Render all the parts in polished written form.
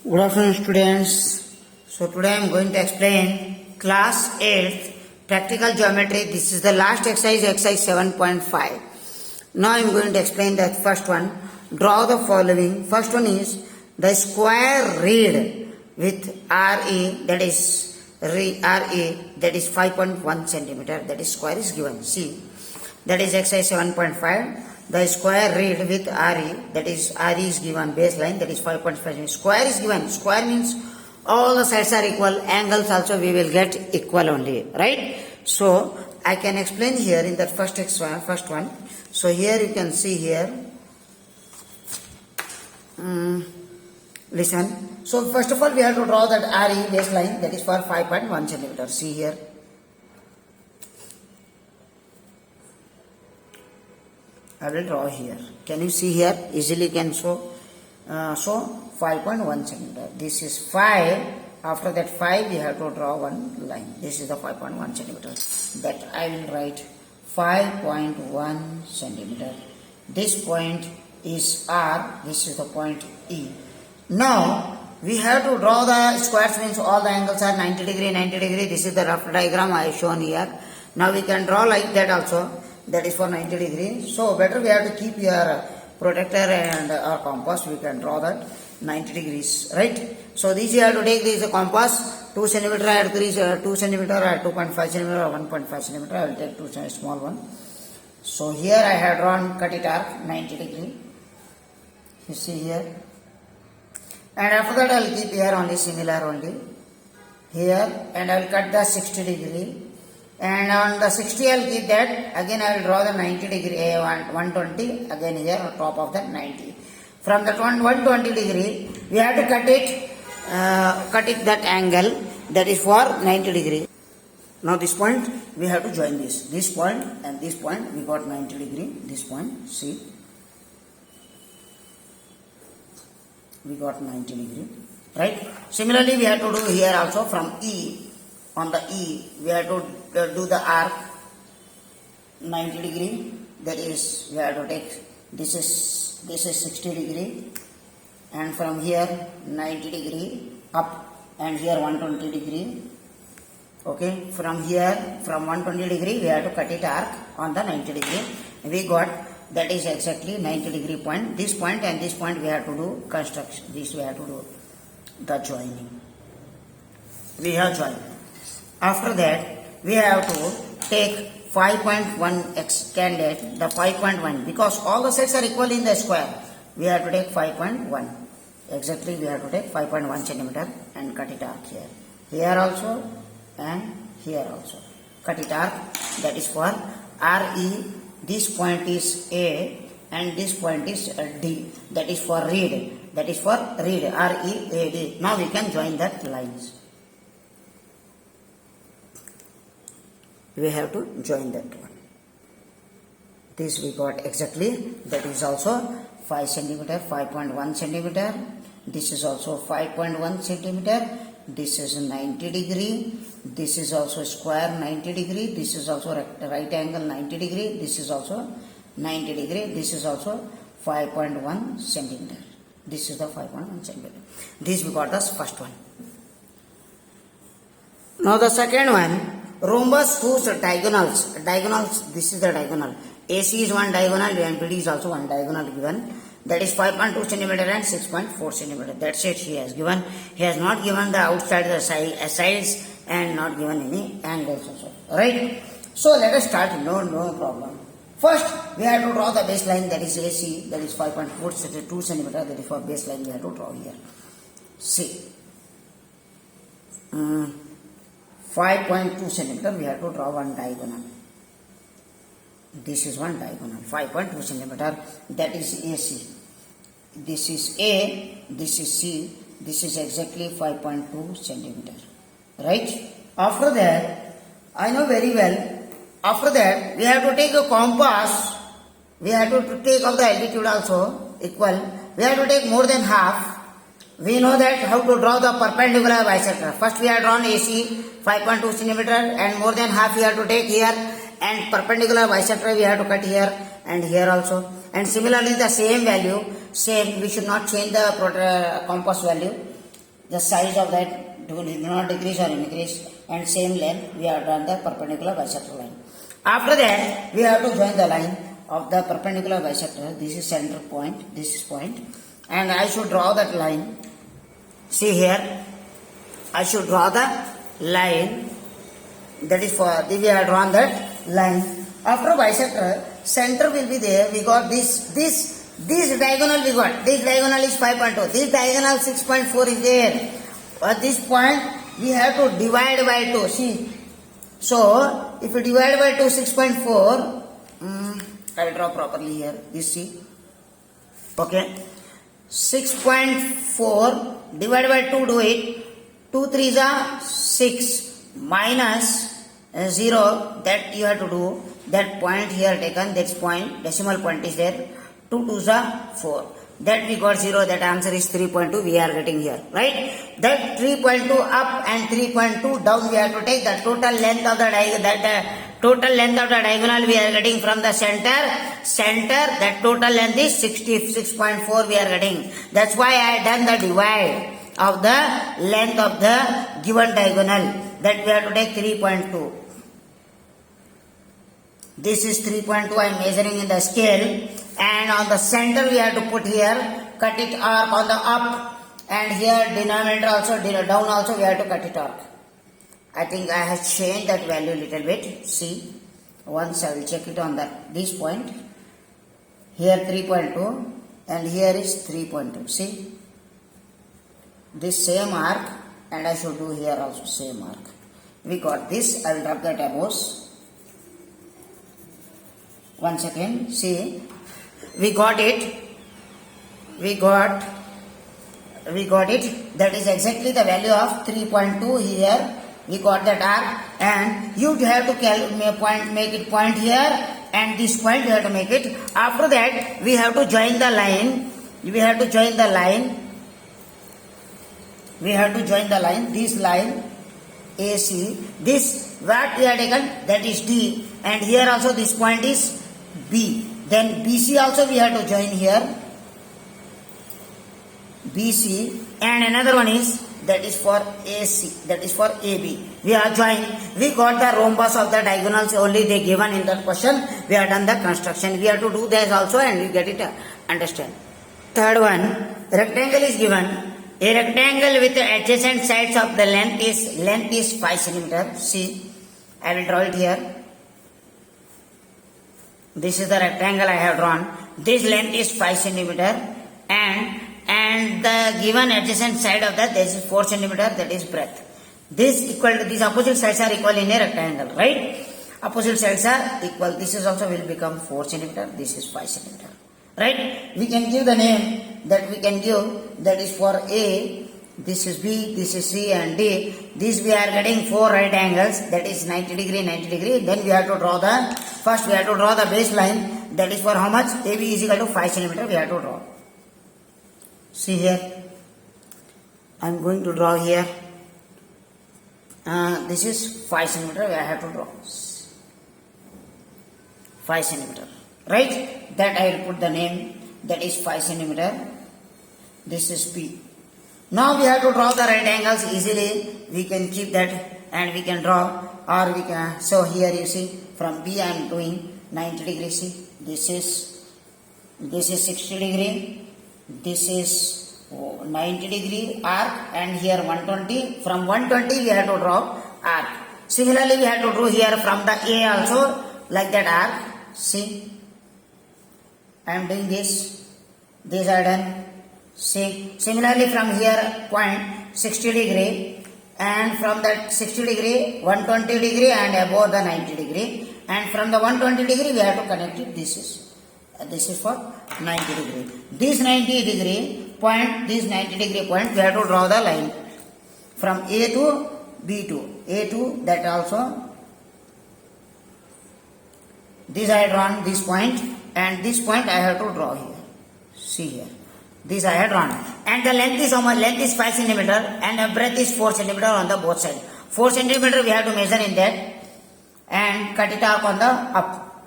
Good afternoon, students. So today I am going to explain class 8th practical geometry. This is the last exercise 7.5. Now I am going to explain the first one. Draw the following. First one is the square reed with RE, that is 5.1 centimeter. That is square is given. See, that is exercise 7.5. The square reed with RE, that is RE is given, baseline, that is 5.5. Square is given. Square means all the sides are equal, angles also we will get equal only, right? So I can explain here in that first one. So here you can see here. Listen. So first of all we have to draw that RE baseline, that is for 5.1 centimeter. See here. I will draw here. Can you see here? Easily can show. So 5.1 centimeter. This is 5. After that 5 we have to draw one line. This is the 5.1 centimeter. That I will write 5.1 centimeter. This point is R. This is the point E. Now we have to draw the squares, means all the angles are 90 degree, 90 degree. This is the rough diagram I have shown here. Now we can draw like that also. That is for 90 degree. So better we have to keep your protector and our compass. We can draw that 90 degrees, right? So this you have to take this compass, 2 centimeter at 2 centimeter or 2.5 centimeter or 1.5 centimeter. I will take two small one. So here I have drawn cut it arc 90 degree. You see here. And after that I will keep here only similar only. Here, and I will cut the 60 degree. And on the 60 I will keep that. Again I will draw the 90 degree, 120 again here on top of that 90. From that 120 degree we have to cut it that angle, that is for 90 degree. Now this point we have to join this point and this point. We got 90 degree. This point, see, we got 90 degree, right? Similarly we have to do here also from E. On the E, we have to do the arc 90 degree. That is, we have to take this is 60 degree, and from here 90 degree up, and here 120 degree. Okay, from here from 120 degree we have to cut it arc on the 90 degree. We got that is exactly 90 degree point. This point and this point we have to do construction. This we have to do the joining. We have joined. After that, we have to take 5.1 extended, the 5.1, because all the sides are equal in the square. We have to take 5.1. Exactly, we have to take 5.1 centimeter and cut it arc here. Here also and here also. Cut it arc, that is for RE. This point is A and this point is D. That is for reed. That is for reed, READ. Now we can join that lines. We have to join that one. This we got exactly. That is also 5 centimeter, 5.1 centimeter. This is also 5.1 centimeter. This is 90 degree. This is also square 90 degree. This is also right angle 90 degree. This is also 90 degree. This is also 5.1 centimeter. This is the 5.1 centimeter. This we got the first one. Now the second one. Rhombus whose diagonals, this is the diagonal. AC is one diagonal and BD is also one diagonal given. That is 5.2 centimeter and 6.4 centimeter. That's it he has given. He has not given the outside, the sides, and not given any angles also. Right? So let us start. No problem. First, we have to draw the baseline, that is AC, that is 5.42 centimeter. That is for baseline we have to draw here. See. 5.2 centimeter, we have to draw one diagonal. This is one diagonal, 5.2 centimeter, that is AC. This is A, this is C, this is exactly 5.2 centimeter. Right? After that, I know very well, after that, we have to take a compass. We have to take of the altitude also equal. We have to take more than half. We know that how to draw the perpendicular bisector. First we have drawn AC 5.2 centimeter and more than half we have to take here, and perpendicular bisector we have to cut here and here also. And similarly the same value, same, we should not change the compass value. the size of that do not decrease or increase, and same length we have drawn the perpendicular bisector line. After that we have to join the line of the perpendicular bisector. This is center point, this is point, and I should draw that line. See here, I should draw the line, that is for we have drawn that line. After bisector, center will be there. We got this diagonal, we got this diagonal is 5.2, this diagonal 6.4 is there. At this point we have to divide by 2. See, so if you divide by 2, 6.4, I will draw properly here. This see, okay, 6.4 divided by 2, do it. 2 3s are 6 minus 0, that you have to do. That point here taken, that's point, decimal point is there. 2 2s are 4. That we got 0, that answer is 3.2 we are getting here, right? That 3.2 up and 3.2 down we have to take. The total length of the total length of the diagonal we are getting from the center, that total length is 66.4 we are getting. That's why I done the divide of the length of the given diagonal, that we have to take 3.2. This is 3.2 I am measuring in the scale, and on the center we have to put here, cut it arc on the up, and here denominator also, down also we have to cut it arc. I think I have changed that value little bit. See, once I will check it on this point. Here 3.2 and here is 3.2. See, this same arc, and I should do here also same arc. We got this. I will drop that above. Once again, see, we got it. We got it. That is exactly the value of 3.2 here. We got that arc, and you have to make it point here, and this point you have to make it. After that, we have to join the line. This line AC. This what we have taken, that is D, and here also this point is B. Then BC also we have to join here. BC, and another one is, that is for AC, that is for AB. We are joined. We got the rhombus of the diagonals only they given in that question. We have done the construction. We have to do this also, and we get it understand. Third one, rectangle is given. A rectangle with adjacent sides of the length is 5 cm. See, I will draw it here. This is the rectangle I have drawn. This length is 5 cm, and the given adjacent side of that, this is 4 cm, that is breadth. These opposite sides are equal in a rectangle, right? Opposite sides are equal. This is also will become 4 cm. This is 5 cm, right? We can give the name that we can give, that is for A. This is B, this is C, and D. This we are getting 4 right angles, that is 90 degree, 90 degree. Then we have to draw the baseline, that is for how much? AB is equal to 5 cm we have to draw. See here, I am going to draw here. This is 5 cm I have to draw. 5 cm, right? That I will put the name, that is 5 cm. This is B. Now we have to draw the right angles easily. We can keep that and we can draw, or we can. So here you see, from B I am doing 90 degree. See, this is 60 degree. This is 90 degree arc, and here 120. From 120 we have to draw arc. Similarly we have to draw here from the A also, like that arc. See, I am doing this are done. See, similarly from here point 60 degree, and from that 60 degree 120 degree and above the 90 degree, and from the 120 degree we have to connect it. This is for 90 degree. This 90 degree point, we have to draw the line from A to B to A to that also. This I have drawn this point, and this point I have to draw here. See here, this I have drawn, and the length is how much? Length is 5 cm, and the breadth is 4 cm on the both sides. 4 cm we have to measure in that, and cut it off on the up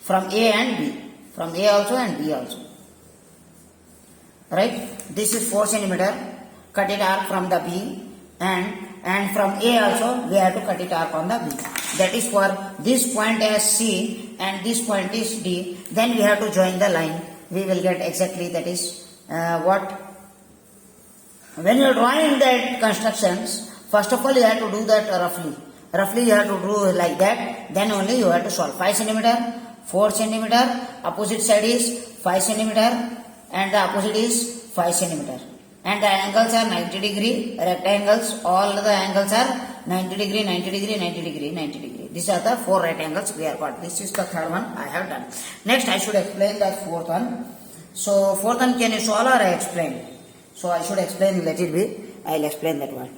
from A and B, from A also and B also. Right? This is 4 cm. cut it arc from the B, and from A also we have to cut it arc on the B. That is for this point as C and this point is D. Then we have to join the line. We will get exactly that is what. When you are drawing that constructions, first of all you have to do that roughly. Roughly you have to do like that. Then only you have to solve. 5 centimeter, 4 centimeter. Opposite side is 5 centimeter, and the opposite is 5 centimeter. And the angles are 90 degree, rectangles, all the angles are 90 degree, 90 degree, 90 degree, 90 degree. These are the 4 right angles we have got. This is the third one I have done. Next I should explain that fourth one. So fourth one, can you solve or I explain? So I should explain, let it be. I will explain that one.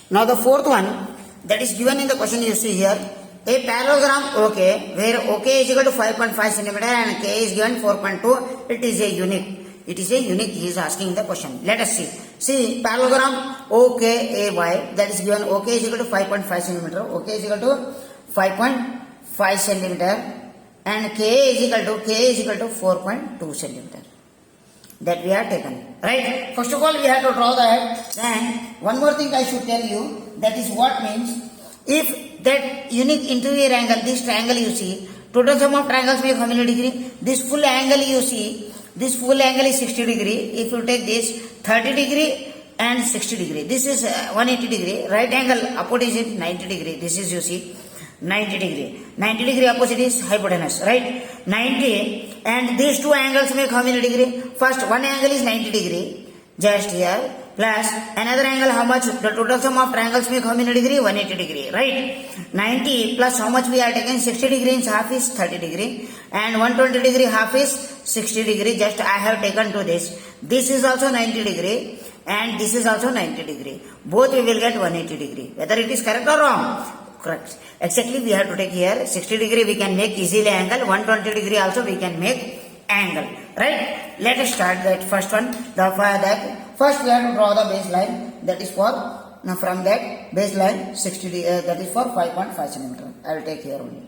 Now the fourth one, that is given in the question you see here. A parallelogram OK, where OK is equal to 5.5 centimeter and K is given 4.2. It is a unique. It is a unique, he is asking the question. Let us see. See, parallelogram OKAY, that is given OK is equal to 5.5 centimeter. OK is equal to 5.5 centimeter and K is equal to 4.2 centimeter. That we have taken. Right? First of all, we have to draw that. And one more thing I should tell you, that is what means, if that unique interior angle, this triangle you see, total sum of triangles make how many degree? This full angle you see, this full angle is 60 degree. If you take this 30 degree and 60 degree, this is 180 degree. Right angle opposite 90 degree. This is you see 90 degree. 90 degree opposite is hypotenuse, right? 90, and these two angles make how many degree? First one angle is 90 degree, just here, plus another angle how much? The total sum of triangles make how many degree? 180 degree, right? 90 plus how much we are taking? 60 degree in half is 30 degree and 120 degree half is 60 degree. Just I have taken to this. This is also 90 degree and this is also 90 degree. Both we will get 180 degree. Whether it is correct or wrong? Correct. Exactly we have to take here 60 degree we can make easily angle, 120 degree also we can make angle, right? Let us start that first one. First we have to draw the baseline, that is for, now from that baseline 60 that is for 5.5 centimeter. I will take here only.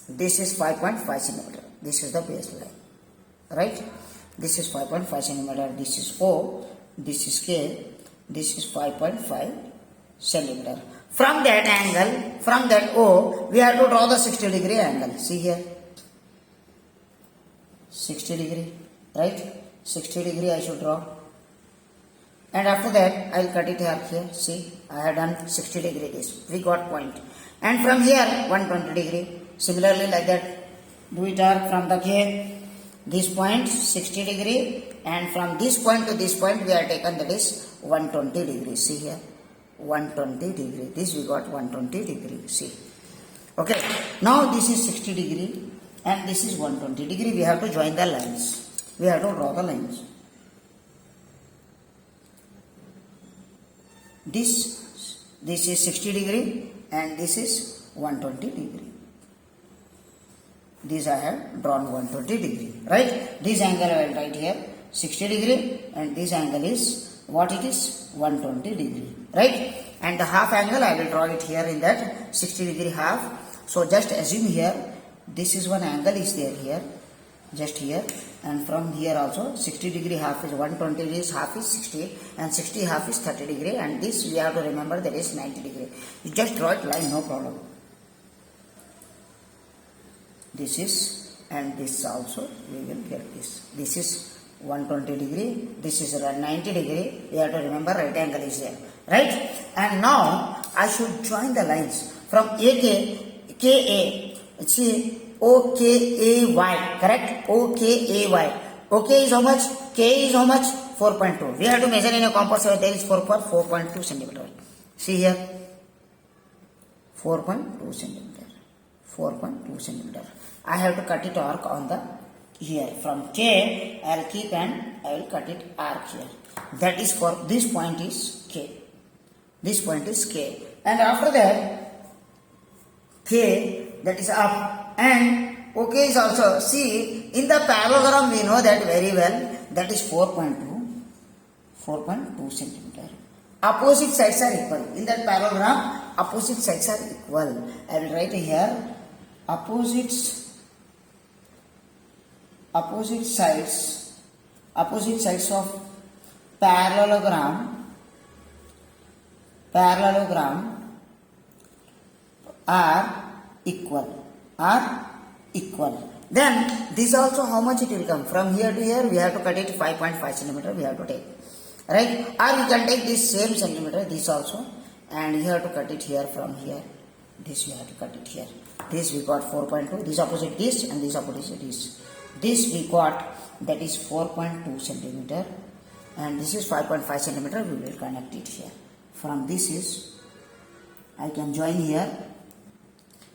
This is 5.5 centimeter. This is the baseline, right? This is 5.5 centimeter. This is O. This is K. This is 5.5 centimeter. From that angle, from that O, we have to draw the 60 degree angle. See here, 60 degree, right? 60 degree I should draw. And after that, I will cut it here. See, I have done 60 degree this. We got point. And from here, 120 degree. Similarly, like that, do it arc from the K. This point, 60 degree. And from this point to this point, we are taken, that is 120 degree. See here, 120 degree. This we got 120 degree. See. Okay. Now this is 60 degree. And this is 120 degree. We have to join the lines. We have to draw the lines. This is 60 degree and this is 120 degree. This I have drawn 120 degree, right? This angle I will write here 60 degree and this angle is what it is? 120 degree, right? And the half angle I will draw it here in that 60 degree half. So just assume here this is one angle is there here, just here, and from here also 60 degree half is 120 degrees, half is 60 and 60 half is 30 degree, and this we have to remember that is 90 degree. You just draw it line, no problem. This is, and this also we will get this. This is 120 degree, this is 90 degree. We have to remember right angle is there, right? And now I should join the lines from AK, KA. See, OKAY, correct? OKAY. OK is how much? K is how much? 4.2. We have to measure in a compass. There is 4.2 centimeter. See here, 4.2 centimeter. 4.2 centimeter. I have to cut it arc on the here. From K, I will keep and I will cut it arc here. That is for this point is K. This point is K. And after that, K, that is up. And OK is also, see, in the parallelogram we know that very well, that is 4.2 centimeter. Opposite sides are equal. In that parallelogram, opposite sides are equal. I will write here, opposite sides opposite sides of parallelogram are equal. Then this also how much it will come? From here to here we have to cut it 5.5 centimeter we have to take. Right? Or you can take this same centimeter, this also, and you have to cut it here from here. This you have to cut it here. This we got 4.2, this opposite this and this opposite this. This we got, that is 4.2 centimeter, and this is 5.5 centimeter, we will connect it here. From this is, I can join here.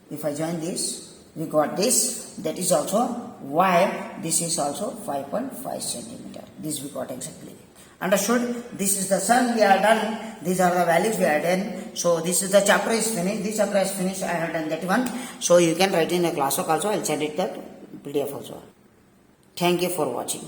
If I join this, we got this, that is also why this is also 5.5 centimeter. This we got exactly. Understood? This is the sum we are done. These are the values we are done. So this is the chapter is finished. This chapter is finished. I have done that one. So you can write in a classwork also. I will send it that PDF also. Thank you for watching.